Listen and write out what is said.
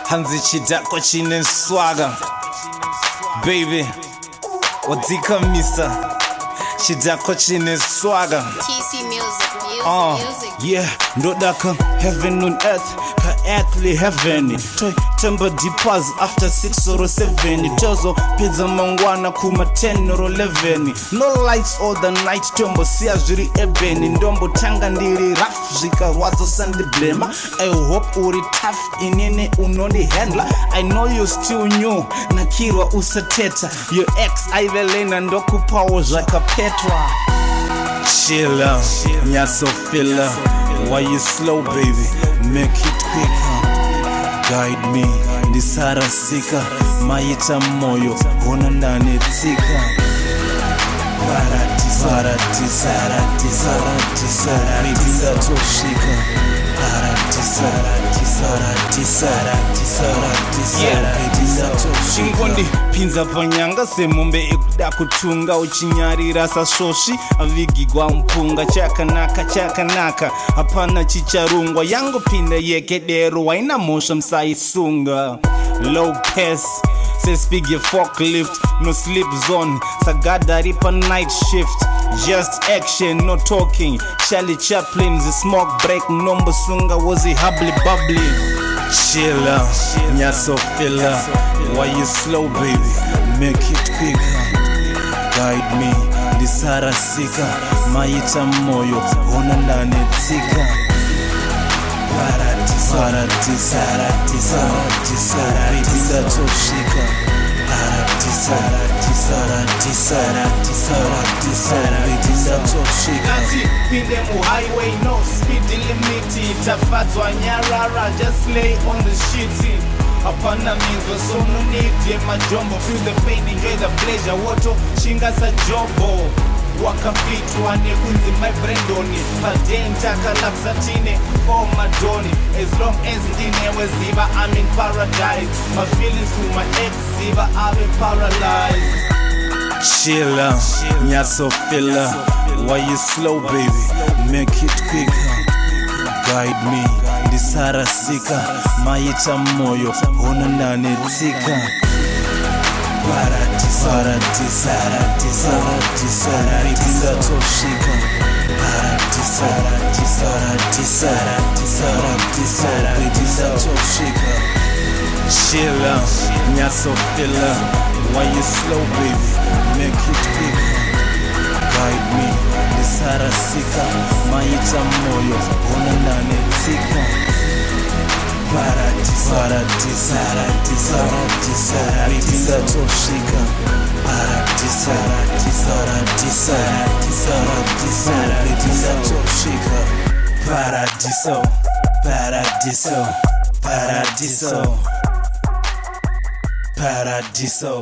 Hanzi chidako chine swaga baby wadzikamisa chidako chine swaga TC Music. Yeah, ndodaka heaven on earth ka earthly heaven toy temper deepers after 6 or 7 tozo pizza mangwana kuma 10 or 11 no lights all the night tombo sia zviri ebeni ndombo tanga ndiri rough zvikarwadza sandi blema I hope uri tough inene unondi handler I know you still new nakirwa usateta your ex aivelena ndokupawo zvakapetwa Chilla, nyaso filler. Why you slow, baby? Make it quicker. Guide me, ndisara sika. Maita moyo, hona ndani tika. Paradisa, baby ndatoshika. Paradisa, baby ndatoshika. Chingondi pinza panyanga semombe ekuda kutunga uchinyarira sasvoshi avigigwa mpunga chakanaka hapana chicharungwa yangopinda yekedero waina mhosva musaisunga low pass sespige forklift no sleep zone sagadari pa night shift just action no talking Charlie Chaplin the smoke break nombosunga was a hubbly bubbly Chilla, nyaso filler. Why you slow, baby? Make it quicker. Guide me, ndisara sika. Maita moyo, hona ndani tika. Paradisa, baby ndatoshika. Paradisa, baby ndatoshika. Nanti pinde mu highway, no speed limit. Tafadzwa nyarara, just lay on the shit. Hapana minzo, so no need majombo. Feel the pain, enjoy the pleasure. Woto shinga sa jombo. Wakapitwa ne kunzi my brandoni. Padeni takalapsatine for madoni. As long as ndine weziba, I'm in paradise. My feelings to my ex ziba, I've been paralyzed. Chilla, nyaso filler. Why you slow, baby? Make it quicker. Guide me, ndisara sika. Maita moyo, hona ndani tika. Paradisa, baby ndatoshika. Paradisa, baby ndatoshika. Chilla, nyaso filler. Why you slow, baby? Make it quicker. Guide me, ndisara sika. Maita moyo, hona ndani tika. Paradisa, baby ndatoshika. Paradisa, baby ndatoshika. Paradiso.